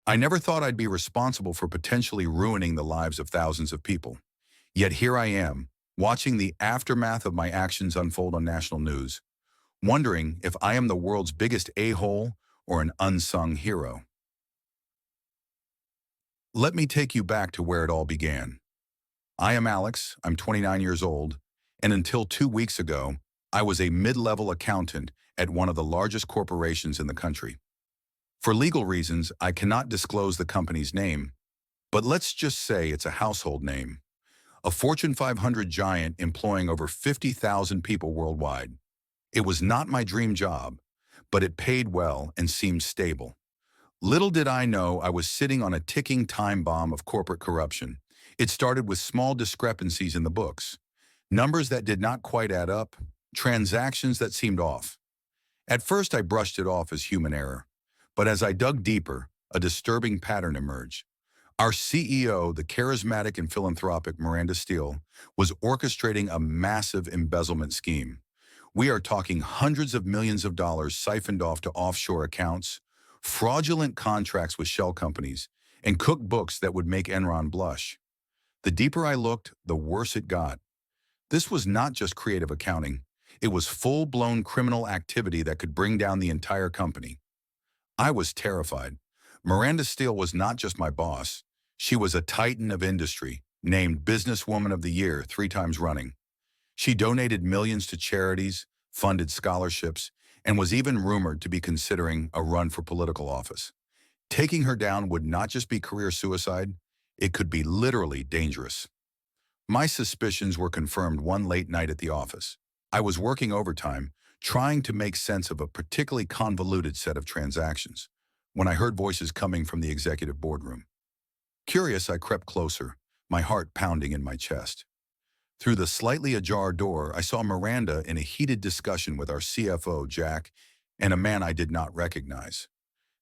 I never thought I'd be responsible for potentially ruining the lives of thousands of people. Yet here I am, watching the aftermath of my actions unfold on national news, wondering if I am the world's biggest a-hole or an unsung hero. Let me take you back to where it all began. I am Alex, I'm 29 years old, and until 2 weeks ago, I was a mid-level accountant at one of the largest corporations in the country. For legal reasons, I cannot disclose the company's name, but let's just say it's a household name. A Fortune 500 giant employing over 50,000 people worldwide. It was not my dream job, but it paid well and seemed stable. Little did I know I was sitting on a ticking time bomb of corporate corruption. It started with small discrepancies in the books, numbers that did not quite add up, transactions that seemed off. At first I brushed it off as human error, but as I dug deeper, a disturbing pattern emerged. Our CEO, the charismatic and philanthropic Miranda Steele, was orchestrating a massive embezzlement scheme. We are talking hundreds of millions of dollars siphoned off to offshore accounts, fraudulent contracts with shell companies, and cookbooks that would make Enron blush. The deeper I looked, the worse it got. This was not just creative accounting. It was full-blown criminal activity that could bring down the entire company. I was terrified. Miranda Steele was not just my boss. She was a titan of industry, named Businesswoman of the Year 3 times running. She donated millions to charities, funded scholarships, and was even rumored to be considering a run for political office. Taking her down would not just be career suicide, it could be literally dangerous. My suspicions were confirmed one late night at the office. I was working overtime, trying to make sense of a particularly convoluted set of transactions, when I heard voices coming from the executive boardroom. Curious, I crept closer, my heart pounding in my chest. Through the slightly ajar door, I saw Miranda in a heated discussion with our CFO, Jack, and a man I did not recognize.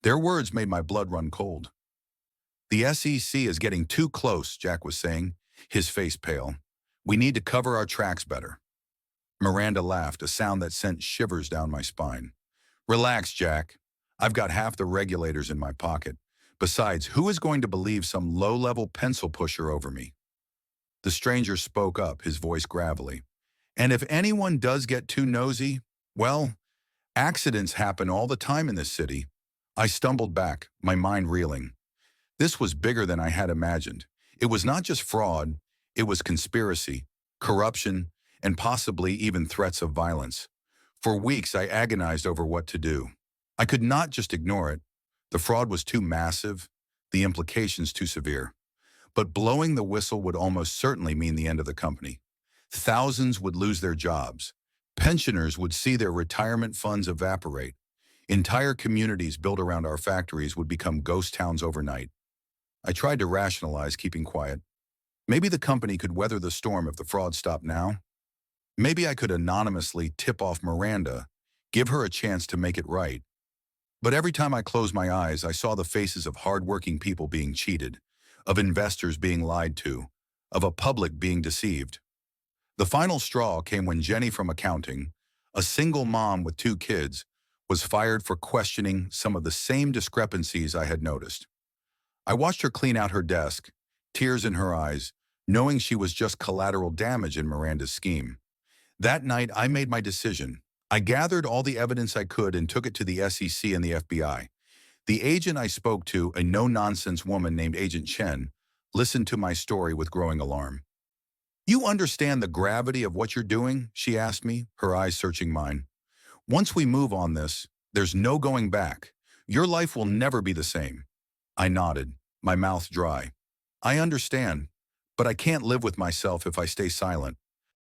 Their words made my blood run cold. "The SEC is getting too close," Jack was saying, his face pale. "We need to cover our tracks better." Miranda laughed, a sound that sent shivers down my spine. "Relax, Jack. I've got half the regulators in my pocket. Besides, who is going to believe some low-level pencil pusher over me?" The stranger spoke up, his voice gravelly. "And if anyone does get too nosy, well, accidents happen all the time in this city." I stumbled back, my mind reeling. This was bigger than I had imagined. It was not just fraud, it was conspiracy, corruption, and possibly even threats of violence. For weeks, I agonized over what to do. I could not just ignore it. The fraud was too massive, the implications too severe. But blowing the whistle would almost certainly mean the end of the company. Thousands would lose their jobs. Pensioners would see their retirement funds evaporate. Entire communities built around our factories would become ghost towns overnight. I tried to rationalize keeping quiet. Maybe the company could weather the storm if the fraud stopped now. Maybe I could anonymously tip off Miranda, give her a chance to make it right. But every time I closed my eyes, I saw the faces of hardworking people being cheated, of investors being lied to, of a public being deceived. The final straw came when Jenny from accounting, a single mom with 2 kids, was fired for questioning some of the same discrepancies I had noticed. I watched her clean out her desk, tears in her eyes, knowing she was just collateral damage in Miranda's scheme. That night, I made my decision. I gathered all the evidence I could and took it to the SEC and the FBI. The agent I spoke to, a no-nonsense woman named Agent Chen, listened to my story with growing alarm. "You understand the gravity of what you're doing?" she asked me, her eyes searching mine. "Once we move on this, there's no going back. Your life will never be the same." I nodded, my mouth dry. "I understand, but I can't live with myself if I stay silent."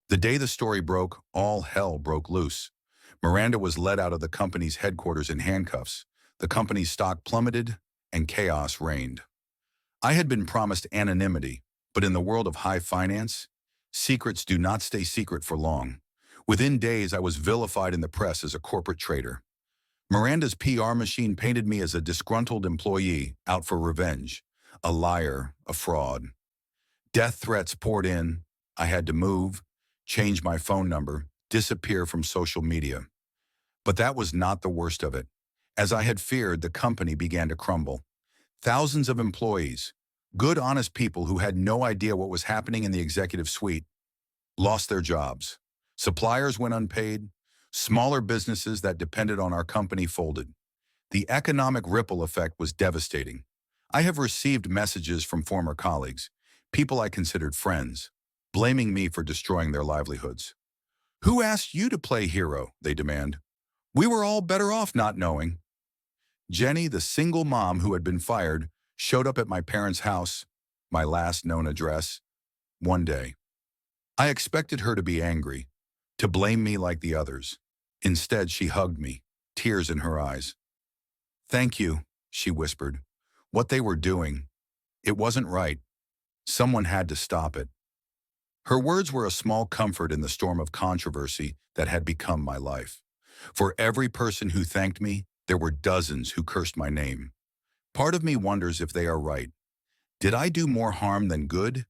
The day the story broke, all hell broke loose. Miranda was led out of the company's headquarters in handcuffs. The company's stock plummeted, and chaos reigned. I had been promised anonymity, but in the world of high finance, secrets do not stay secret for long. Within days, I was vilified in the press as a corporate traitor. Miranda's PR machine painted me as a disgruntled employee out for revenge, a liar, a fraud. Death threats poured in. I had to move, change my phone number, disappear from social media. But that was not the worst of it. As I had feared, the company began to crumble. Thousands of employees, good, honest people who had no idea what was happening in the executive suite, lost their jobs. Suppliers went unpaid. Smaller businesses that depended on our company folded. The economic ripple effect was devastating. I have received messages from former colleagues, people I considered friends, blaming me for destroying their livelihoods. "Who asked you to play hero?" they demand. "We were all better off not knowing." Jenny, the single mom who had been fired, showed up at my parents' house, my last known address, one day. I expected her to be angry, to blame me like the others. Instead, she hugged me, tears in her eyes. "Thank you," she whispered. "What they were doing, it wasn't right. Someone had to stop it." Her words were a small comfort in the storm of controversy that had become my life. For every person who thanked me, there were dozens who cursed my name. Part of me wonders if they are right. Did I do more harm than good?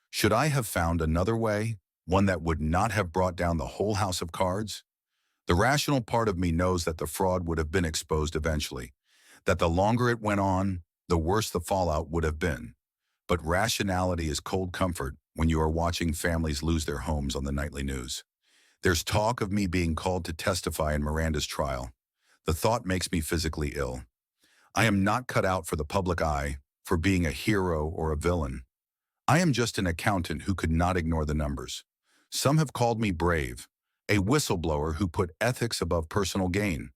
Should I have found another way, one that would not have brought down the whole house of cards? The rational part of me knows that the fraud would have been exposed eventually, that the longer it went on, the worse the fallout would have been. But rationality is cold comfort when you are watching families lose their homes on the nightly news. There's talk of me being called to testify in Miranda's trial. The thought makes me physically ill. I am not cut out for the public eye, for being a hero or a villain. I am just an accountant who could not ignore the numbers. Some have called me brave, a whistleblower who put ethics above personal gain.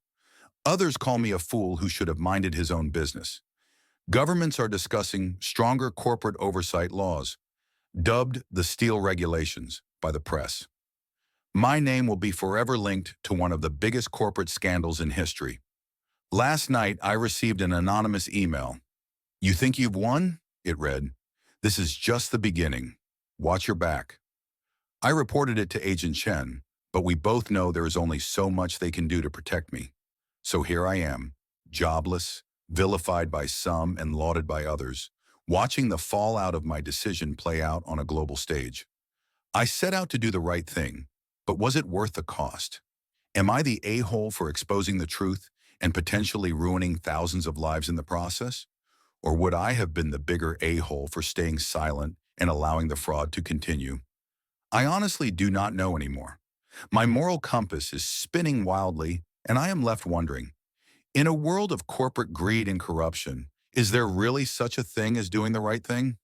Others call me a fool who should have minded his own business. Governments are discussing stronger corporate oversight laws, dubbed the Steele Regulations by the press. My name will be forever linked to one of the biggest corporate scandals in history. Last night, I received an anonymous email. "You think you've won?" it read. "This is just the beginning. Watch your back." I reported it to Agent Chen, but we both know there is only so much they can do to protect me. So here I am, jobless, vilified by some and lauded by others, watching the fallout of my decision play out on a global stage. I set out to do the right thing, but was it worth the cost? Am I the a-hole for exposing the truth and potentially ruining thousands of lives in the process? Or would I have been the bigger a-hole for staying silent and allowing the fraud to continue? I honestly do not know anymore. My moral compass is spinning wildly, and I am left wondering, in a world of corporate greed and corruption, is there really such a thing as doing the right thing?